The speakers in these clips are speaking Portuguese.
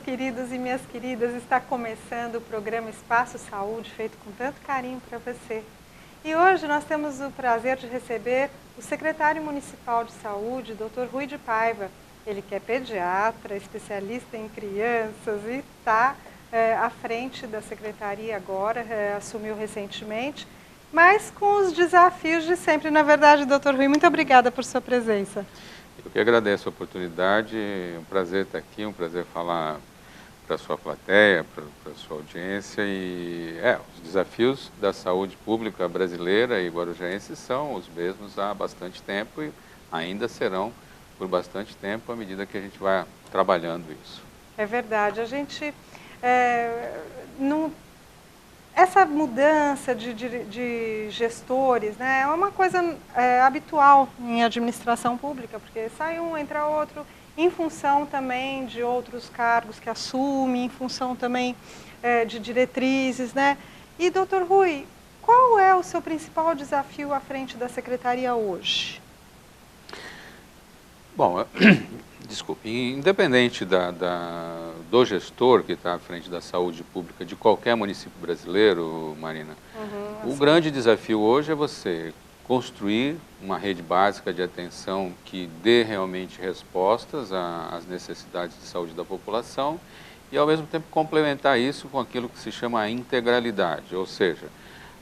queridos e minhas queridas, está começando o programa Espaço Saúde, feito com tanto carinho para você. E hoje nós temos o prazer de receber o secretário municipal de saúde, Dr. Rui de Paiva. Ele que é pediatra, especialista em crianças e está à frente da secretaria agora, assumiu recentemente, mas com os desafios de sempre. Na verdade, Dr. Rui, muito obrigada por sua presença. Eu que agradeço a oportunidade, é um prazer estar aqui, um prazer falar para a sua plateia, para a sua audiência. E os desafios da saúde pública brasileira e guarujaense são os mesmos há bastante tempo e ainda serão por bastante tempo à medida que a gente vai trabalhando isso. É verdade, a gente essa mudança de gestores, né, é uma coisa habitual em administração pública, porque sai um, entra outro, em função também de outros cargos que assume, em função também de diretrizes, né? E, doutor Rui, qual é o seu principal desafio à frente da secretaria hoje? Bom, desculpe, independente do gestor que está à frente da saúde pública de qualquer município brasileiro, Marina, o grande desafio hoje é você construir uma rede básica de atenção que dê realmente respostas às necessidades de saúde da população e, ao mesmo tempo, complementar isso com aquilo que se chama a integralidade, ou seja,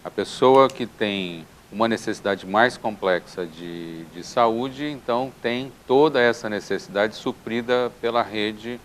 a pessoa que tem uma necessidade mais complexa de saúde, então tem toda essa necessidade suprida pela rede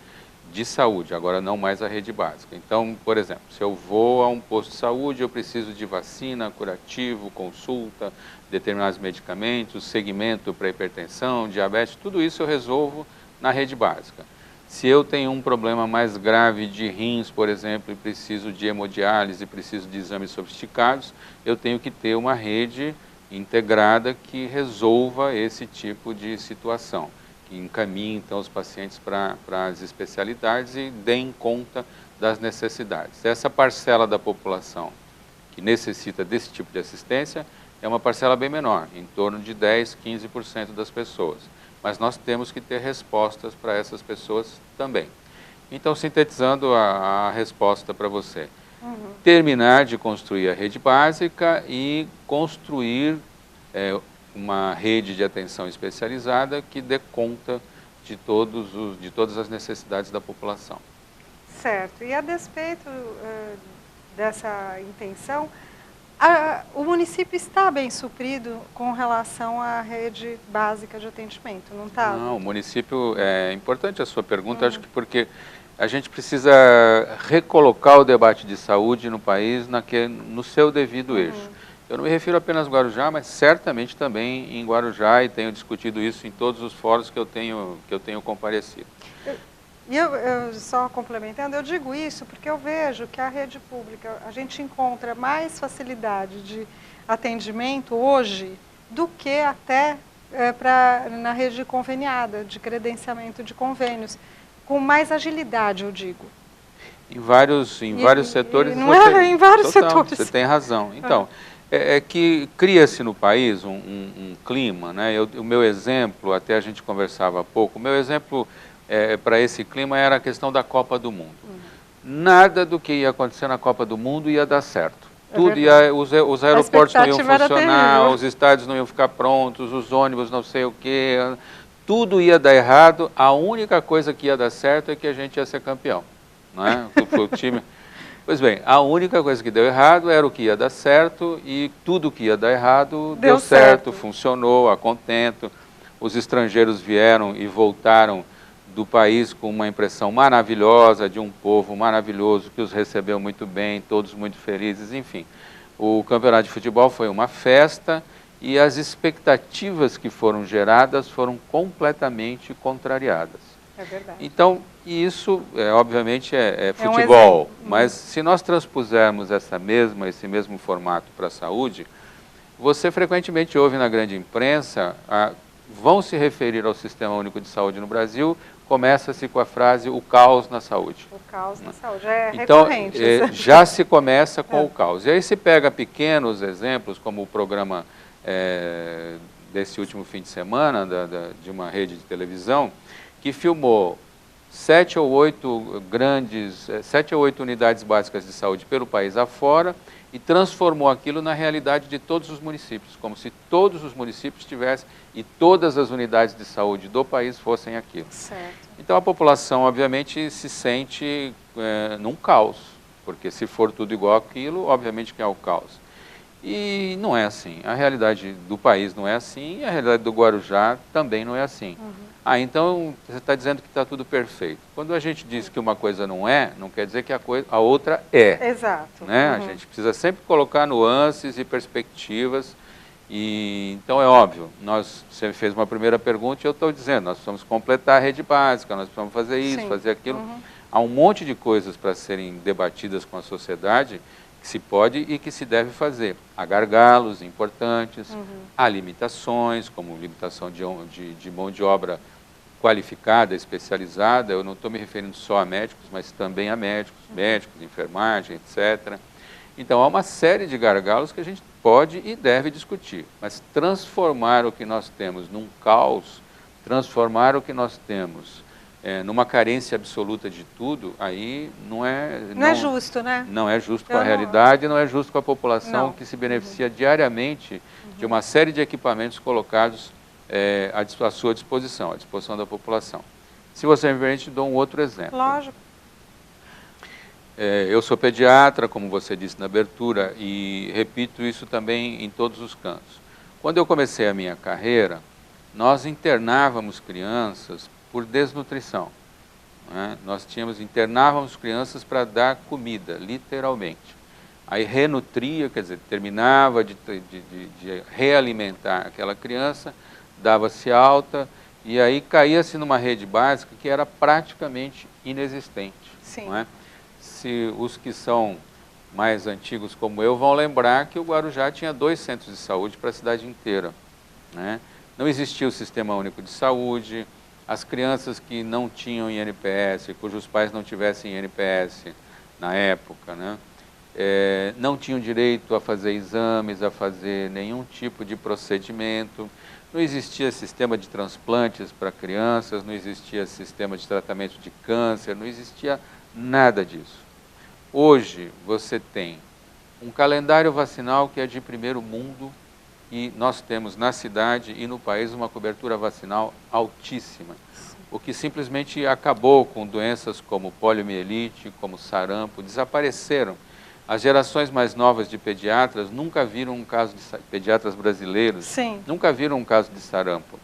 de saúde, agora não mais a rede básica. Então, por exemplo, se eu vou a um posto de saúde, eu preciso de vacina, curativo, consulta, determinados medicamentos, segmento para hipertensão, diabetes, tudo isso eu resolvo na rede básica. Se eu tenho um problema mais grave de rins, por exemplo, e preciso de hemodiálise, preciso de exames sofisticados, eu tenho que ter uma rede integrada que resolva esse tipo de situação, que encaminhe então os pacientes para as especialidades e deem conta das necessidades. Essa parcela da população que necessita desse tipo de assistência é uma parcela bem menor, em torno de 10, 15% das pessoas. Mas nós temos que ter respostas para essas pessoas também. Então, sintetizando a resposta para você, terminar de construir a rede básica e construir uma rede de atenção especializada que dê conta de todas as necessidades da população. Certo. E a despeito dessa intenção, o município está bem suprido com relação à rede básica de atendimento, não está? Não, o município, é importante a sua pergunta, acho que porque a gente precisa recolocar o debate de saúde no país no seu devido eixo. Eu não me refiro apenas a Guarujá, mas certamente também em Guarujá, e tenho discutido isso em todos os fóruns que eu tenho comparecido. E eu só complementando, eu digo isso porque eu vejo que a rede pública, a gente encontra mais facilidade de atendimento hoje do que até na rede conveniada, de credenciamento de convênios, com mais agilidade, eu digo. Em vários setores. Não é em vários setores. Você tem razão. Então, é que cria-se no país um clima, né? O meu exemplo, até a gente conversava há pouco, o meu exemplo para esse clima era a questão da Copa do Mundo. Nada do que ia acontecer na Copa do Mundo ia dar certo. Tudo os aeroportos não iam funcionar, os estádios não iam ficar prontos, os ônibus não sei o quê, tudo ia dar errado. A única coisa que ia dar certo é que a gente ia ser campeão, não é? O time. Pois bem, a única coisa que deu errado era o que ia dar certo e tudo que ia dar errado deu certo, funcionou a contento. Os estrangeiros vieram e voltaram do país com uma impressão maravilhosa de um povo maravilhoso que os recebeu muito bem, todos muito felizes, enfim. O campeonato de futebol foi uma festa e as expectativas que foram geradas foram completamente contrariadas. É verdade. Então, isso obviamente é futebol, mas se nós transpusermos esse mesmo formato para a saúde, você frequentemente ouve na grande imprensa, vão se referir ao Sistema Único de Saúde no Brasil, começa-se com a frase o caos na saúde. O caos na saúde, é então, recorrente. Já se começa com o caos. E aí se pega pequenos exemplos, como o programa desse último fim de semana, de uma rede de televisão, que filmou 7 ou 8 unidades básicas de saúde pelo país afora e transformou aquilo na realidade de todos os municípios, como se todos os municípios tivessem e todas as unidades de saúde do país fossem aquilo. Certo. Então a população, obviamente, se sente num caos, porque se for tudo igual àquilo, obviamente que é o caos. E não é assim. A realidade do país não é assim e a realidade do Guarujá também não é assim. Ah, então você está dizendo que está tudo perfeito. Quando a gente diz que uma coisa não é, não quer dizer que a outra é. Exato. Né? A gente precisa sempre colocar nuances e perspectivas. E, então é óbvio, você fez uma primeira pergunta e eu estou dizendo, nós precisamos completar a rede básica, nós precisamos fazer isso, Sim. fazer aquilo. Há um monte de coisas para serem debatidas com a sociedade que se pode e que se deve fazer. Há gargalos importantes, há limitações, como limitação de mão de obra qualificada, especializada. Eu não estou me referindo só a médicos, mas também a médicos, enfermagem, etc. Então, há uma série de gargalos que a gente pode e deve discutir, mas transformar o que nós temos num caos, transformar o que nós temos numa carência absoluta de tudo, aí não é justo, né? Não é justo com a realidade, não é justo com a população que se beneficia diariamente de uma série de equipamentos colocados à sua disposição, à disposição da população. Se você me permite, dou um outro exemplo. Lógico. Eu sou pediatra, como você disse na abertura, e repito isso também em todos os cantos. Quando eu comecei a minha carreira, nós internávamos crianças por desnutrição. Né? Nós internávamos crianças para dar comida, literalmente. Aí renutria, quer dizer, terminava de realimentar aquela criança, dava-se alta, e aí caía-se numa rede básica que era praticamente inexistente. Sim. Não é? Se os que são mais antigos como eu vão lembrar que o Guarujá tinha 2 centros de saúde para a cidade inteira. Né? Não existia o Sistema Único de Saúde, as crianças que não tinham INPS, cujos pais não tivessem INPS na época, né? Não tinham direito a fazer exames, a fazer nenhum tipo de procedimento, não existia sistema de transplantes para crianças, não existia sistema de tratamento de câncer, não existia nada disso. Hoje você tem um calendário vacinal que é de primeiro mundo e nós temos na cidade e no país uma cobertura vacinal altíssima, o que simplesmente acabou com doenças como poliomielite, como sarampo, desapareceram. As gerações mais novas de pediatras nunca viram um caso de pediatras brasileiros, nunca viram um caso de sarampo.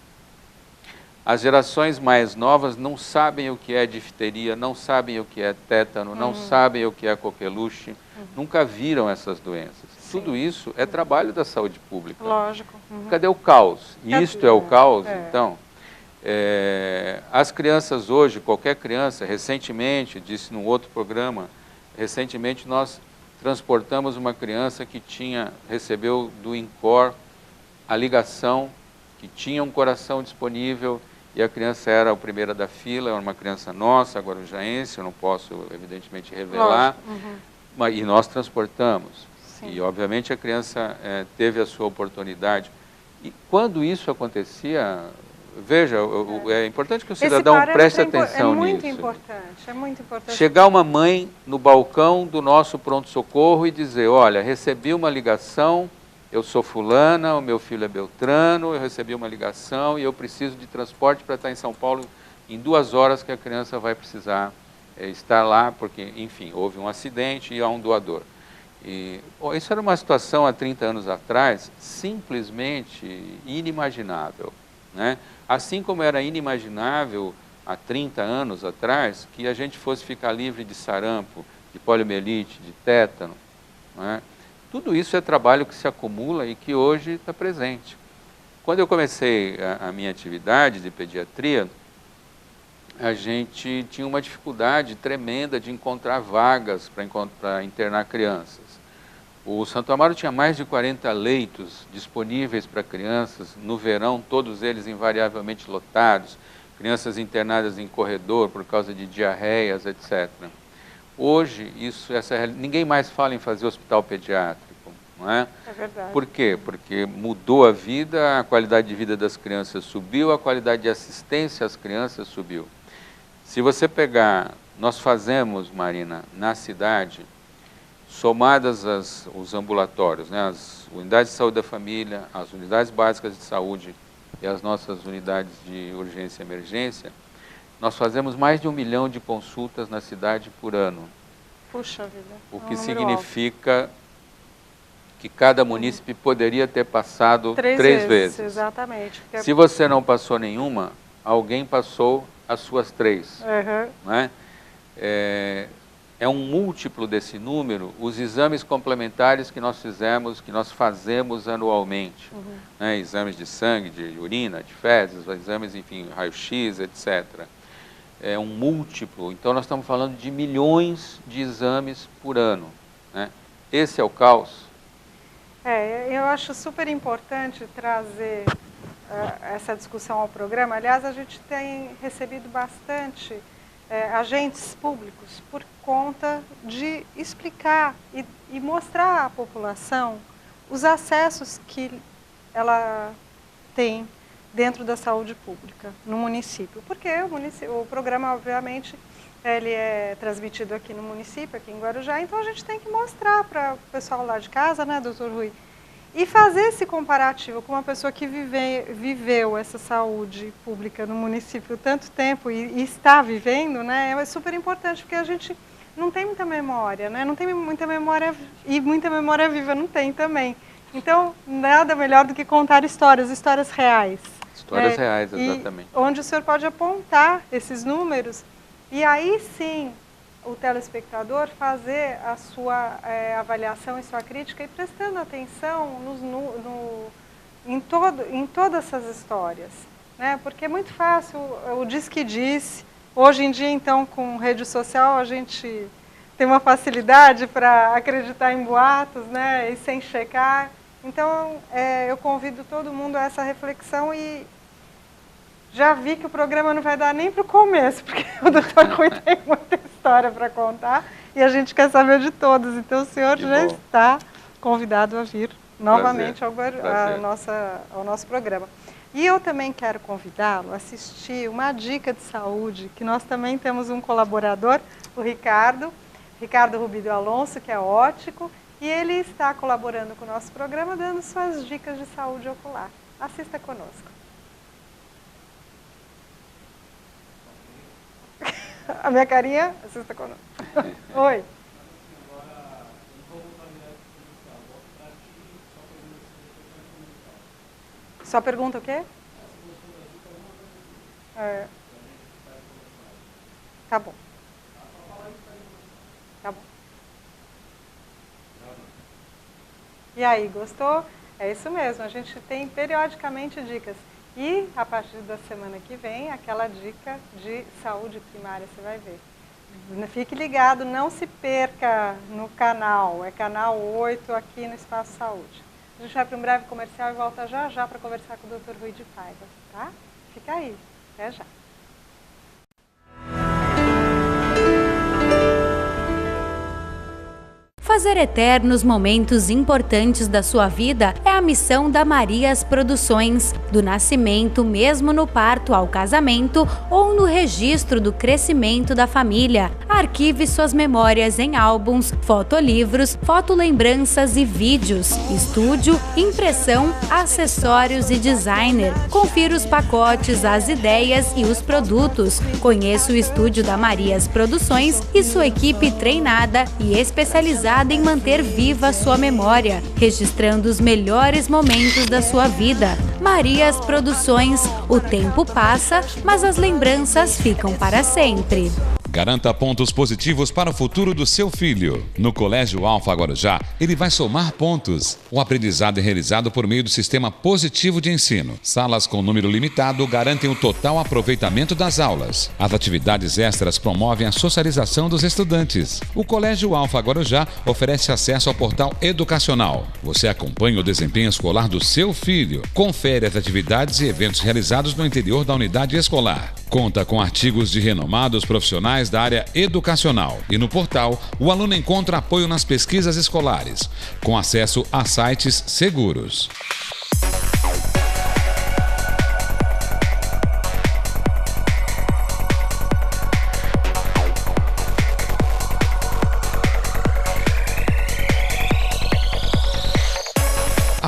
As gerações mais novas não sabem o que é difteria, não sabem o que é tétano, não sabem o que é coqueluche, nunca viram essas doenças. Tudo isso é trabalho da saúde pública. Lógico. Cadê o caos? Isto é o caos, então? As crianças hoje, qualquer criança, recentemente, disse num outro programa, recentemente nós transportamos uma criança que recebeu do INCOR a ligação, que tinha um coração disponível, e a criança era a primeira da fila, era uma criança nossa, guarujaense, eu não posso, evidentemente, revelar, e nós transportamos. Sim. E, obviamente, a criança teve a sua oportunidade. E quando isso acontecia, veja, é importante que o cidadão preste atenção nisso. É muito importante. Chegar uma mãe no balcão do nosso pronto-socorro e dizer, olha, recebi uma ligação, eu sou fulana, o meu filho é Beltrano, eu recebi uma ligação e eu preciso de transporte para estar em São Paulo em 2 horas que a criança vai precisar estar lá, porque, enfim, houve um acidente e há um doador. Isso era uma situação há 30 anos atrás simplesmente inimaginável. Né? Assim como era inimaginável há 30 anos atrás que a gente fosse ficar livre de sarampo, de poliomielite, de tétano. Né? Tudo isso é trabalho que se acumula e que hoje está presente. Quando eu comecei a minha atividade de pediatria, a gente tinha uma dificuldade tremenda de encontrar vagas para internar crianças. O Santo Amaro tinha mais de 40 leitos disponíveis para crianças, no verão todos eles invariavelmente lotados, crianças internadas em corredor por causa de diarreias, etc. Hoje, ninguém mais fala em fazer hospital pediátrico, não é? É verdade. Por quê? Porque mudou a vida, a qualidade de vida das crianças subiu, a qualidade de assistência às crianças subiu. Se você pegar, nós fazemos, Marina, na cidade, somadas os ambulatórios, né, as unidades de saúde da família, as unidades básicas de saúde e as nossas unidades de urgência e emergência, nós fazemos mais de 1 milhão de consultas na cidade por ano. Puxa vida. O que significa que cada munícipe poderia ter passado três vezes. Exatamente. Se você não passou nenhuma, alguém passou as suas 3. Né? É um múltiplo desse número os exames complementares que nós fazemos anualmente. Né? Exames de sangue, de urina, de fezes, exames, enfim, raio-x, etc. É um múltiplo, então nós estamos falando de milhões de exames por ano. Né? Esse é o caos. Eu acho super importante trazer essa discussão ao programa. Aliás, a gente tem recebido bastante agentes públicos por conta de explicar e mostrar à população os acessos que ela tem dentro da saúde pública no município. Porque o programa, obviamente, ele é transmitido aqui no município, aqui em Guarujá, então a gente tem que mostrar para o pessoal lá de casa, né, doutor Rui, e fazer esse comparativo com uma pessoa que viveu essa saúde pública no município tanto tempo e está vivendo, né, é super importante, porque a gente não tem muita memória, né, não tem muita memória, e muita memória viva não tem também. Então, nada melhor do que contar histórias reais. Histórias reais, exatamente. Onde o senhor pode apontar esses números e aí sim o telespectador fazer a sua avaliação e sua crítica e prestando atenção em todas essas histórias. Né? Porque é muito fácil, o diz que disse. Hoje em dia, então, com rede social, a gente tem uma facilidade para acreditar em boatos, né? E sem checar. Então, eu convido todo mundo a essa reflexão e já vi que o programa não vai dar nem para o começo, porque o doutor Rui tem muita história para contar e a gente quer saber de todos. Então, o senhor já está convidado a vir novamente ao nosso programa. E eu também quero convidá-lo a assistir uma dica de saúde, que nós também temos um colaborador, o Ricardo Rubido Alonso, que é ótico, e ele está colaborando com o nosso programa, dando suas dicas de saúde ocular. Assista conosco. A minha carinha, assista conosco. Oi. Só pergunta o quê? Tá bom. Tá bom. E aí, gostou? É isso mesmo, a gente tem periodicamente dicas. E a partir da semana que vem, aquela dica de saúde primária, você vai ver. Fique ligado, não se perca no canal, é canal 8 aqui no Espaço Saúde. A gente vai para um breve comercial e volta já para conversar com o Dr. Rui de Paiva, tá? Fica aí, até já. Fazer eternos momentos importantes da sua vida é a missão da Marias Produções. Do nascimento, mesmo no parto ao casamento ou no registro do crescimento da família. Arquive suas memórias em álbuns, fotolivros, fotolembranças e vídeos. Estúdio, impressão, acessórios e designer. Confira os pacotes, as ideias e os produtos. Conheça o estúdio da Marias Produções e sua equipe treinada e especializada em manter viva a sua memória, registrando os melhores momentos da sua vida. Marias Produções, o tempo passa, mas as lembranças ficam para sempre. Garanta pontos positivos para o futuro do seu filho. No Colégio Alfa Guarujá, ele vai somar pontos. O aprendizado é realizado por meio do sistema positivo de ensino. Salas com número limitado garantem o total aproveitamento das aulas. As atividades extras promovem a socialização dos estudantes. O Colégio Alfa Guarujá oferece acesso ao portal educacional. Você acompanha o desempenho escolar do seu filho. Confere as atividades e eventos realizados no interior da unidade escolar. Conta com artigos de renomados profissionais da área educacional e no portal o aluno encontra apoio nas pesquisas escolares, com acesso a sites seguros.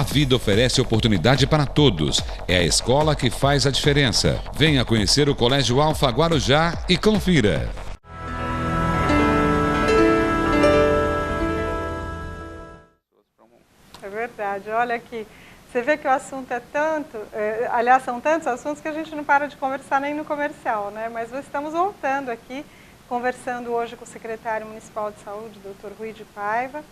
A vida oferece oportunidade para todos. É a escola que faz a diferença. Venha conhecer o Colégio Alfa Guarujá e confira. É verdade, olha aqui. Você vê que o assunto é tanto, aliás, são tantos assuntos que a gente não para de conversar nem no comercial, né? Mas nós estamos voltando aqui, conversando hoje com o secretário municipal de saúde, Dr. Rui de Paiva.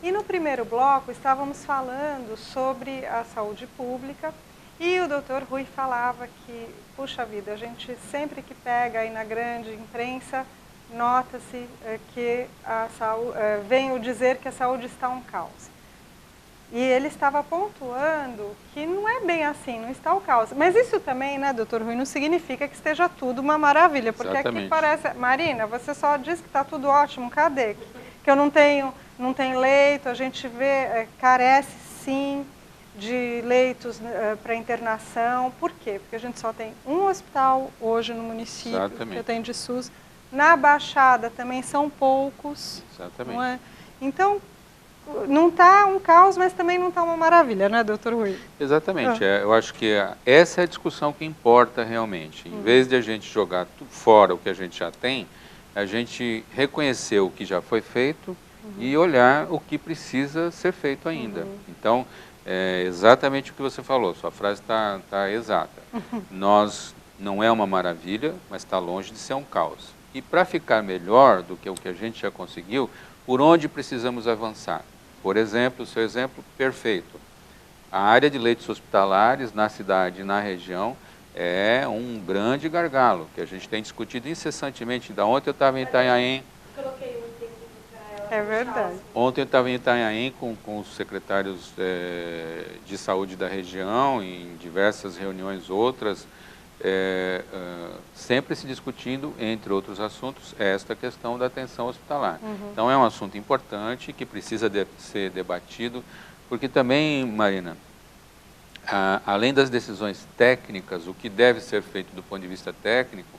E no primeiro bloco estávamos falando sobre a saúde pública e o Dr. Rui falava que, puxa vida, a gente sempre que pega aí na grande imprensa, nota-se que a saúde, vem o dizer que a saúde está um caos. E ele estava pontuando que não é bem assim, não está o caos. Mas isso também, né, doutor Rui, não significa que esteja tudo uma maravilha. Porque Exatamente. Aqui parece... Marina, você só diz que está tudo ótimo, cadê? Que eu não tenho leito, a gente vê, carece sim de leitos para internação. Por quê? Porque a gente só tem um hospital hoje no município, Exatamente. que tem de SUS. Na Baixada também são poucos. Exatamente. Não é? Então... não está um caos, mas também não está uma maravilha, né, doutor Rui? Exatamente. Eu acho que essa é a discussão que importa realmente. Em vez de a gente jogar fora o que a gente já tem, a gente reconhecer o que já foi feito e olhar o que precisa ser feito ainda. Então, é exatamente o que você falou, sua frase está exata. Nós não é uma maravilha, mas está longe de ser um caos. E para ficar melhor do que o que a gente já conseguiu, por onde precisamos avançar? Por exemplo, o seu exemplo perfeito. A área de leitos hospitalares na cidade e na região é um grande gargalo, que a gente tem discutido incessantemente. Da ontem eu estava em Itanhaém. É verdade. Ontem eu estava em Itanhaém com os secretários de saúde da região, em diversas reuniões outras, sempre se discutindo, entre outros assuntos, esta questão da atenção hospitalar. Então é um assunto importante que precisa ser debatido, porque também, Marina, além das decisões técnicas, o que deve ser feito do ponto de vista técnico,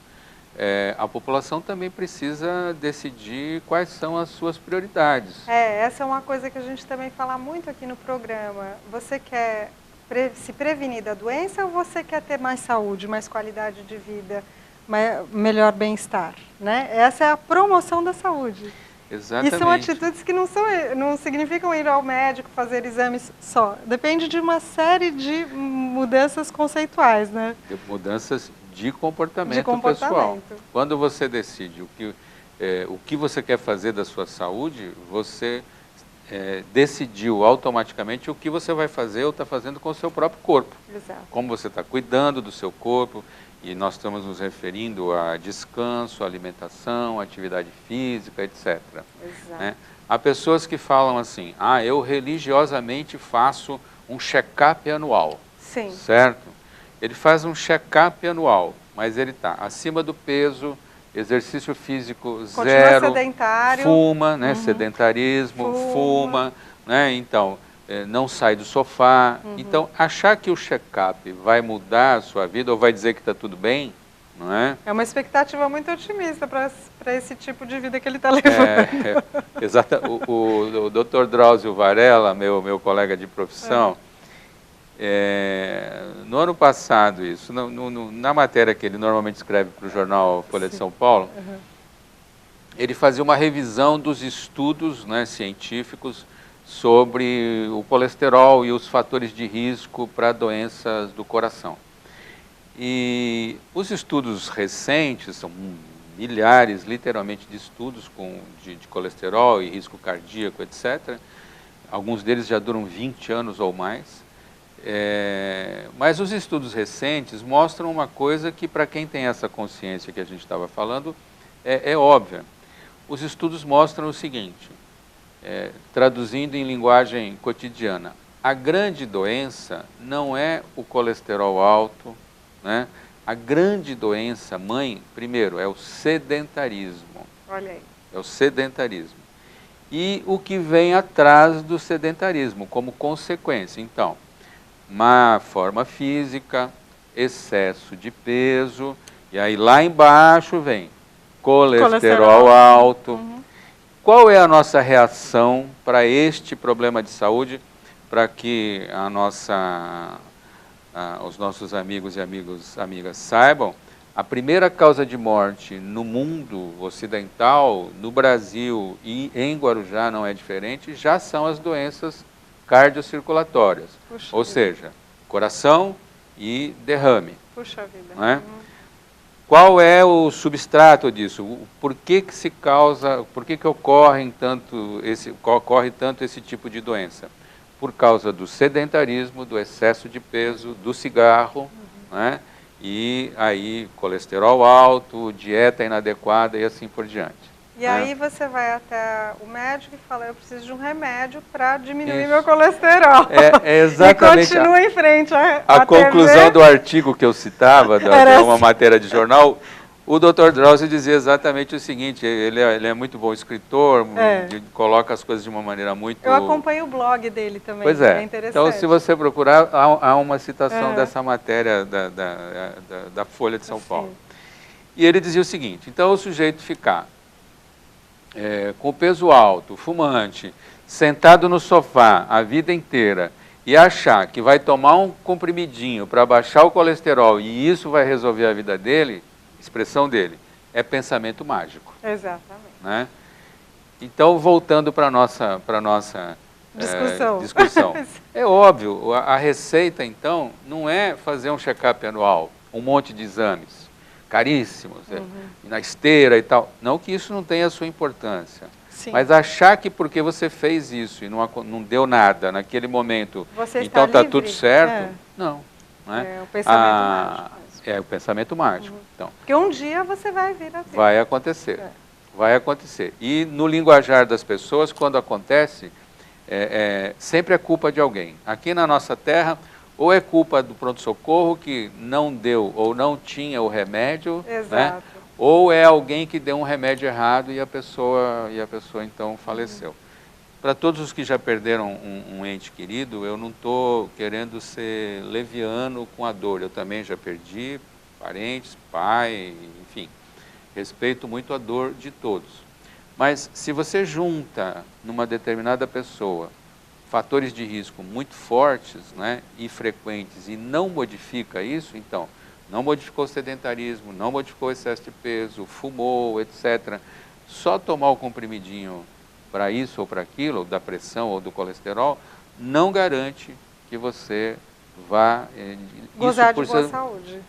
a população também precisa decidir quais são as suas prioridades. Essa é uma coisa que a gente também fala muito aqui no programa. Você quer se prevenir da doença ou você quer ter mais saúde, mais qualidade de vida, melhor bem-estar, né? Essa é a promoção da saúde. Exatamente. E são atitudes que não significam ir ao médico, fazer exames só. Depende de uma série de mudanças conceituais, né? De mudanças de comportamento pessoal. Quando você decide o que você quer fazer da sua saúde, você decidiu automaticamente o que você vai fazer ou está fazendo com o seu próprio corpo. Exato. Como você está cuidando do seu corpo, e nós estamos nos referindo a descanso, alimentação, atividade física, etc. Exato. Né? Há pessoas que falam assim, eu religiosamente faço um check-up anual. Sim. Certo? Ele faz um check-up anual, mas ele está acima do peso, exercício físico zero, sedentário. Fuma, né? Sedentarismo, fuma, né? Então, não sai do sofá. Então, achar que o check-up vai mudar a sua vida ou vai dizer que está tudo bem, não é? É uma expectativa muito otimista para esse tipo de vida que ele está levando. Exato. O Dr. Drauzio Varela, meu colega de profissão, no ano passado, isso, na matéria que ele normalmente escreve para o jornal Folha de São Paulo, ele fazia uma revisão dos estudos, né, científicos sobre o colesterol e os fatores de risco para doenças do coração. E os estudos recentes, são milhares, literalmente, de estudos de colesterol e risco cardíaco, etc. Alguns deles já duram 20 anos ou mais. Mas os estudos recentes mostram uma coisa que, para quem tem essa consciência que a gente estava falando, é óbvia. Os estudos mostram o seguinte, traduzindo em linguagem cotidiana, a grande doença não é o colesterol alto, né? A grande doença, mãe, primeiro, é o sedentarismo. Olha aí. É o sedentarismo. E o que vem atrás do sedentarismo, como consequência. Então, má forma física, excesso de peso, e aí lá embaixo vem colesterol alto. Qual é a nossa reação para este problema de saúde? para que os nossos amigos e amigas saibam, a primeira causa de morte no mundo ocidental, no Brasil e em Guarujá não é diferente, já são as doenças cardiocirculatórias. Puxa ou vida. seja, coração e derrame. Puxa vida. Não é? Qual é o substrato disso? Por que ocorre tanto esse tipo de doença? Por causa do sedentarismo, do excesso de peso, do cigarro, né? E aí colesterol alto, dieta inadequada e assim por diante. E aí você vai até o médico e fala, eu preciso de um remédio para diminuir meu colesterol. É exatamente. E continua em frente. A conclusão do artigo que eu citava, de uma matéria de jornal, o Dr. Drauzio dizia exatamente o seguinte, ele é muito bom escritor, coloca as coisas de uma maneira muito... Eu acompanho o blog dele também, pois é. Interessante. Então, se você procurar, há uma citação dessa matéria da Folha de São Paulo. E ele dizia o seguinte, então o sujeito ficar com peso alto, fumante, sentado no sofá a vida inteira e achar que vai tomar um comprimidinho para baixar o colesterol e isso vai resolver a vida dele, expressão dele, é pensamento mágico. Exatamente. Né? Então, voltando para a nossa discussão. É óbvio, a receita, então, não é fazer um check-up anual, um monte de exames caríssimos, na esteira e tal. Não que isso não tenha a sua importância. Sim. Mas achar que porque você fez isso e não deu nada naquele momento, você então está livre? tudo certo, não. É o pensamento mágico. É o pensamento mágico. Então, porque um dia você vai vir a ter. Vai acontecer. Vai acontecer. E no linguajar das pessoas, quando acontece, sempre é culpa de alguém. Aqui na nossa terra, ou é culpa do pronto-socorro que não deu ou não tinha o remédio, né? Ou é alguém que deu um remédio errado e a pessoa então faleceu. Para todos os que já perderam um ente querido, eu não estou querendo ser leviano com a dor. Eu também já perdi parentes, pai, enfim. Respeito muito a dor de todos. Mas se você junta numa determinada pessoa fatores de risco muito fortes, né, e frequentes e não modifica isso, então, não modificou o sedentarismo, não modificou o excesso de peso, fumou, etc. Só tomar o comprimidinho para isso ou para aquilo, da pressão ou do colesterol, não garante que você vá... gozar de boa saúde.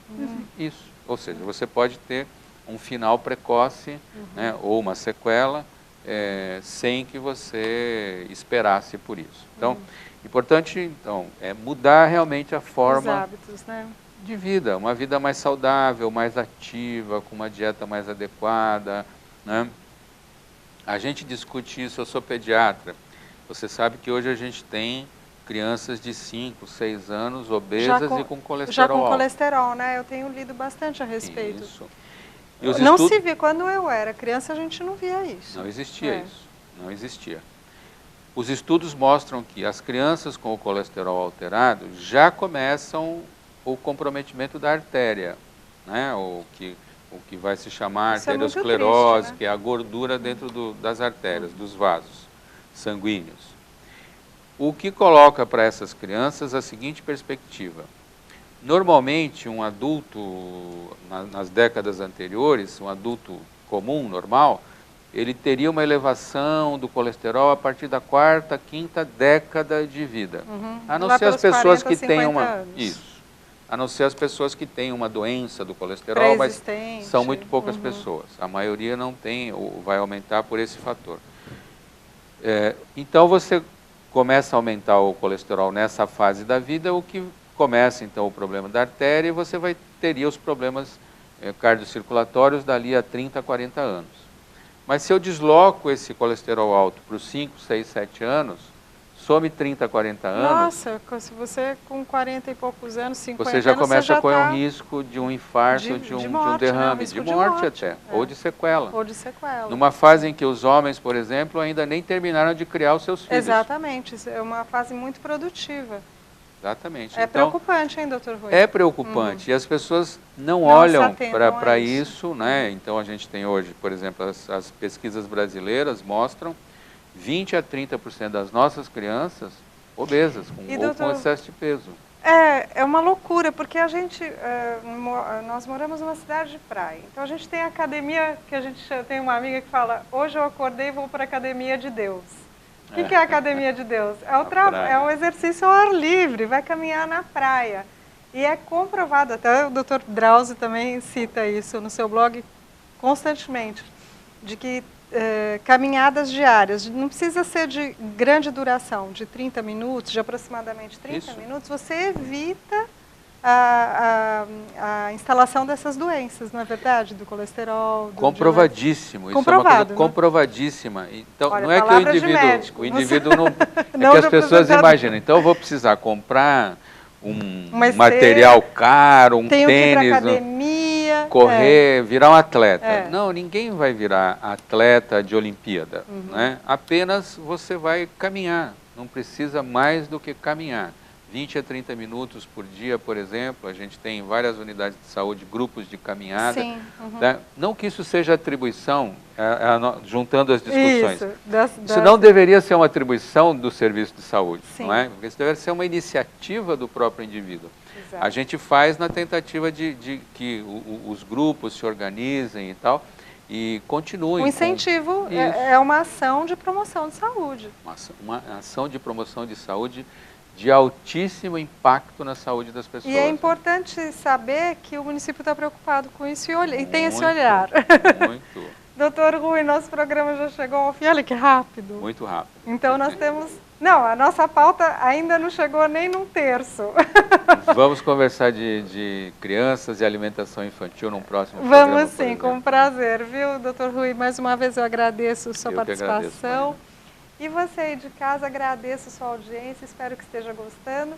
Isso, ou seja, você pode ter um final precoce, né, ou uma sequela, sem que você esperasse por isso. Então, importante então, é mudar realmente a forma... Os hábitos, né? De vida, uma vida mais saudável, mais ativa, com uma dieta mais adequada, né? A gente discute isso, eu sou pediatra. Você sabe que hoje a gente tem crianças de 5, 6 anos obesas e com colesterol já com alto. Colesterol, né? Eu tenho lido bastante a respeito. Isso. Não se vê, quando eu era criança a gente não via isso. Não existia isso, não existia. Os estudos mostram que as crianças com o colesterol alterado já começam o comprometimento da artéria, né? O que vai se chamar arteriosclerose, triste, né? Que é a gordura dentro das artérias, dos vasos sanguíneos. O que coloca para essas crianças a seguinte perspectiva. Normalmente, um adulto, nas décadas anteriores, um adulto comum, normal, ele teria uma elevação do colesterol a partir da 4ª, 5ª década de vida. A não ser as pessoas que têm a não ser as pessoas que têm uma doença do colesterol, mas são muito poucas pessoas. A maioria não tem, ou vai aumentar por esse fator. Então, você começa a aumentar o colesterol nessa fase da vida, o que começa, então, o problema da artéria, e você teria os problemas cardiocirculatórios dali a 30, 40 anos. Mas se eu desloco esse colesterol alto para os 5, 6, 7 anos, some 30, 40 anos... Nossa, se você com 40 e poucos anos, 50 anos, você já começa a correr um risco de um infarto, de um derrame, de morte até, ou de sequela. Ou de sequela. Numa fase em que os homens, por exemplo, ainda nem terminaram de criar os seus filhos. Exatamente, isso é uma fase muito produtiva. Exatamente. É então, preocupante, hein, doutor Rui? É preocupante, e as pessoas não olham para isso, né? Então a gente tem hoje, por exemplo, as pesquisas brasileiras mostram 20 a 30% das nossas crianças obesas, ou com excesso de peso. É uma loucura, porque a gente, nós moramos numa cidade de praia, então a gente tem a academia, que a gente tem uma amiga que fala, hoje eu acordei e vou para a academia de Deus. O que é a academia de Deus? É o exercício ao ar livre, vai caminhar na praia. E é comprovado, até o Dr. Drauzio também cita isso no seu blog constantemente, de que caminhadas diárias, não precisa ser de grande duração, de 30 minutos, de aproximadamente 30 minutos, você evita a instalação dessas doenças, não é verdade? Do colesterol. Comprovadíssimo. Isso é uma coisa comprovadíssima. Então, olha, não é que o indivíduo não... não é que as pessoas imaginam. Então, eu vou precisar comprar um material caro, tenho tênis, que ir pra academia, correr, virar um atleta. Não, ninguém vai virar atleta de Olimpíada. Né? Apenas você vai caminhar. Não precisa mais do que caminhar. 20 a 30 minutos por dia, por exemplo, a gente tem em várias unidades de saúde grupos de caminhada. Sim, né? Não que isso seja atribuição, juntando as discussões. Isso não deveria ser uma atribuição do serviço de saúde, Sim. não é? Porque isso deveria ser uma iniciativa do próprio indivíduo. Exato. A gente faz na tentativa de que os grupos se organizem e tal, e continuem. O incentivo é uma ação de promoção de saúde. Uma ação de promoção de saúde de altíssimo impacto na saúde das pessoas. E é importante saber que o município está preocupado com isso e tem esse olhar. Muito. Doutor Rui, nosso programa já chegou ao fim. Olha que rápido. Muito rápido. Então nós temos... Não, a nossa pauta ainda não chegou nem num terço. Vamos conversar de crianças e alimentação infantil num próximo programa. Vamos sim, com prazer, viu, doutor Rui? Mais uma vez eu agradeço a sua participação. E você aí de casa, agradeço sua audiência, espero que esteja gostando.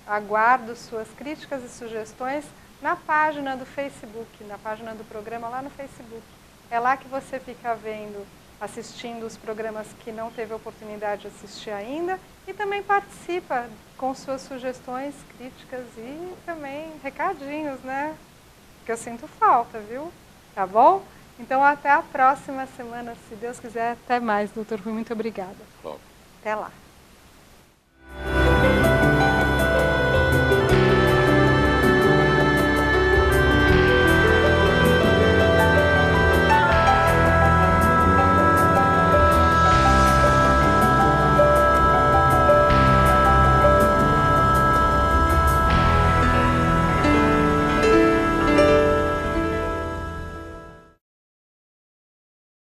Aguardo suas críticas e sugestões na página do Facebook, na página do programa lá no Facebook. É lá que você fica vendo, assistindo os programas que não teve oportunidade de assistir ainda e também participa com suas sugestões, críticas e também recadinhos, né? Que eu sinto falta, viu? Tá bom? Então, até a próxima semana, se Deus quiser. Até mais, doutor Rui. Muito obrigada. Bom. Até lá.